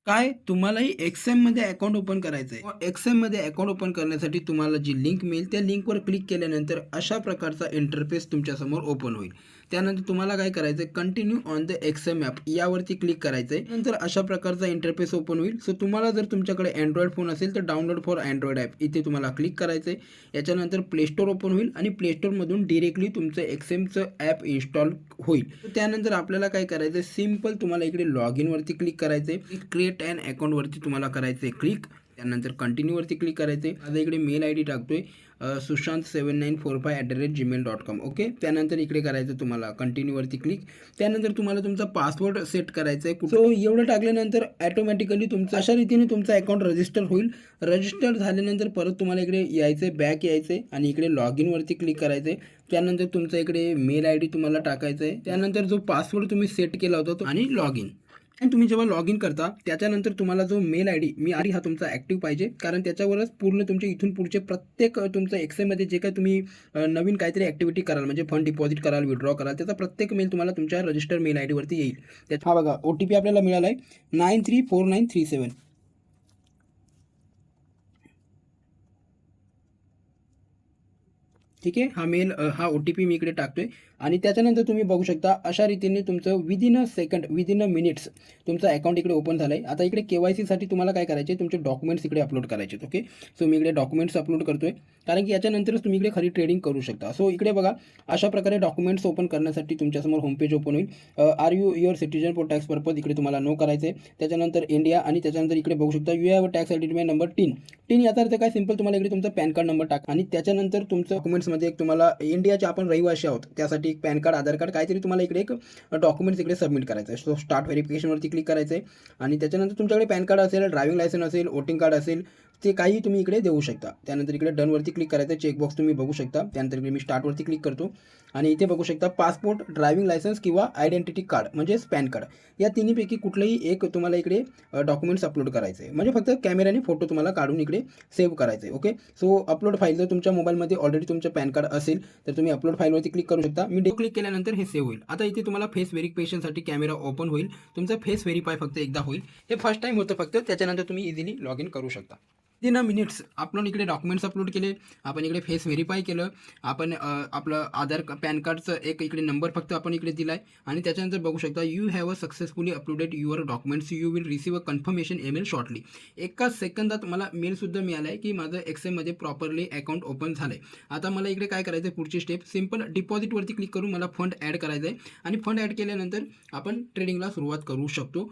काय तुम्हालाही एक्सएममध्ये account open करायचं आहे. एक्सएममध्ये अकाउंट ओपन करण्यासाठी तुम्हाला जी लिंक मिळेल त्या लिंकवर क्लिक केल्यानंतर अशा प्रकारचा इंटरफेस तुमच्यासमोर ओपन होईल. त्यानंतर तुम्हाला काय करायचं आहे, continue on the XM app यावरती क्लिक करायचं आहे. नंतर अशा प्रकारचा इंटरफेस ओपन होईल. सो तुम्हाला जर तुमच्याकडे अँड्रॉइड फोन असेल तर डाउनलोड फॉर अँड्रॉइड ॲप इथे तुम्हाला क्लिक करायचं आहे. याच्यानंतर प्ले स्टोअर ओपन होईल आणि प्ले स्टोअरमधून डिरेक्टली तुमचं एक्सएमचं ॲप इन्स्टॉल होईल. तर त्यानंतर आपल्याला काय करायचं आहे, सिंपल तुम्हाला इकडे लॉग इनवरती क्लिक करायचं आहे. क्रिएट अँड अकाउंटवरती तुम्हाला करायचं आहे क्लिक. त्यानंतर कंटिन्यूवरती क्लिक करायचं आहे. माझा इकडे मेल आय डी टाकतोय sushant7945@gmail.com. ओके. त्यानंतर इकडे करायचं तुम्हाला कंटिन्यूवरती क्लिक. त्यानंतर तुम्हाला तुमचा पासवर्ड सेट करायचा आहे. सो एवढं टाकल्यानंतर ॲटोमॅटिकली तुमचं अशा रीतीने तुमचं अकाउंट रजिस्टर होईल. रजिस्टर झाल्यानंतर परत तुम्हाला इकडे यायचं आहे, बॅक यायचं आहे आणि इकडे लॉग इनवरती क्लिक करायचं आहे. त्यानंतर तुमचा इकडे मेल आय डी तुम्हाला टाकायचा आहे. त्यानंतर जो पासवर्ड तुम्ही सेट केला होता तो आणि लॉग इन. आणि तुम्ही जेव्हा लॉग इन करता त्याच्यानंतर तुम्हाला जो मेल आय डी हा तुमचा ॲक्टिव्ह पाहिजे, कारण त्याच्यावरच पूर्ण तुमचे इथून पुढचे प्रत्येक तुमचं एक्सएममध्ये जे काही तुम्ही नवीन काहीतरी ॲक्टिव्हिटी कराल, म्हणजे फंड डिपॉझिट कराल, विड्रॉ कराल, त्याचा प्रत्येक मेल तुम्हाला तुमच्या रजिस्टर मेल आय डीवरती येईल. हा बघा, OTP आपल्याला मिळाला आहे 934937. ठीक आहे. हा OTP मी इकडे टाकतोय आणि त्याच्यानंतर तुम्ही बघू शकता अशा रीतीने तुमचं within a second, within a minutes तुमचं अकाउंट इकडे ओपन झालं आहे. आता इकडे KYCसाठी तुम्हाला काय करायचे, तुमचे डॉक्युमेंट्स इकडे अपलोड करायचे. ओके. सो मी इकडे डॉक्युमेंट्स अपलोड करतोय, कारण की याच्यानंतरच तुम्ही इकडे खरी ट्रेडिंग करू शकता. सो इकडे बघा, अशा प्रकारे डॉक्युमेंट्स ओपन करण्यासाठी तुमच्यासमोर होमपेज ओपन होईल. Are you your citizen for tax purpose इकडे तुम्हाला नो करायचं आहे. त्याच्यानंतर इंडिया आणि त्याच्यानंतर इकडे बघू शकता you have a tax identify number 3 याचा अर्थ काय, सिंपल तुम्हाला इकडे तुमचा पॅन कार्ड नंबर टाका आणि त्याच्यानंतर तुमचं डॉक्युमेंट्समध्ये एक तुम्हाला इंडियाचे आपण रहिवासी आहोत त्यासाठी एक पॅन कार्ड, आधार कार्ड काहीतरी तुम्हाला इकडे एक डॉक्युमेंट्स इकडे सबमिट करायचं आहे. सो स्टार्ट व्हेरिफिकेशनवरती क्लिक करायचं आहे आणि त्याच्यानंतर तुमच्याकडे पॅन कार्ड असेल, ड्रायव्हिंग लायसन्स असेल, वोटिंग कार्ड असेल, ते काही तुम्ही इकडे देऊ शकता. त्यानंतर इकडे डनवरती क्लिक करायचं, चेकबॉक्स तुम्ही बघू शकता. त्यानंतर इकडे मी स्टार्टवरती क्लिक करतो आणि इथे बघू शकता पासपोर्ट, ड्रायव्हिंग लायसन्स किंवा आयडेंटिटी कार्ड म्हणजेच पॅन कार्ड, या तिन्हीपैकी कुठलंही एक तुम्हाला इकडे डॉक्युमेंट्स अपलोड करायचे आहे. म्हणजे फक्त कॅमेऱ्याने फोटो तुम्हाला काढून इकडे सेव्ह करायचे आहे. ओके. सो अपलोड फाईल, जर तुमच्या मोबाईलमध्ये ऑलरेडी तुमचं पॅन कार्ड असेल तर तुम्ही अपलोड फाईलवरती क्लिक करू शकता. मी क्लिक केल्यानंतर हे सेव्ह होईल. आता इथे तुम्हाला फेस व्हेरिफिकेशनसाठी कॅमेरा ओपन होईल. तुमचा फेस व्हेरीफाय फक्त एकदा होईल. हे फर्स्ट टाईम होतं फक्त, त्याच्यानंतर तुम्ही इझिली लॉग इन करू शकता. विदिन अ मिनिट्स आपण इकडे डॉक्युमेंट्स अपलोड केले, आपण इकडे फेस व्हेरीफाय केलं, आपण आपलं आधार पॅन कार्डचं एक इकडे नंबर फक्त आपण इकडे दिला आहे आणि त्याच्यानंतर बघू शकता you have a successfully uploaded your documents, you will receive a confirmation email shortly. एका सेकंदात मला मेलसुद्धा मिळाला आहे की माझं एक्सएममध्ये प्रॉपरली अकाउंट ओपन झालं आहे. आता मला इकडे काय करायचं आहे, पुढची स्टेप सिंपल डिपॉझिटवरती क्लिक करून मला फंड ॲड करायचं आहे आणि फंड ॲड केल्यानंतर आपण ट्रेडिंगला सुरुवात करू शकतो.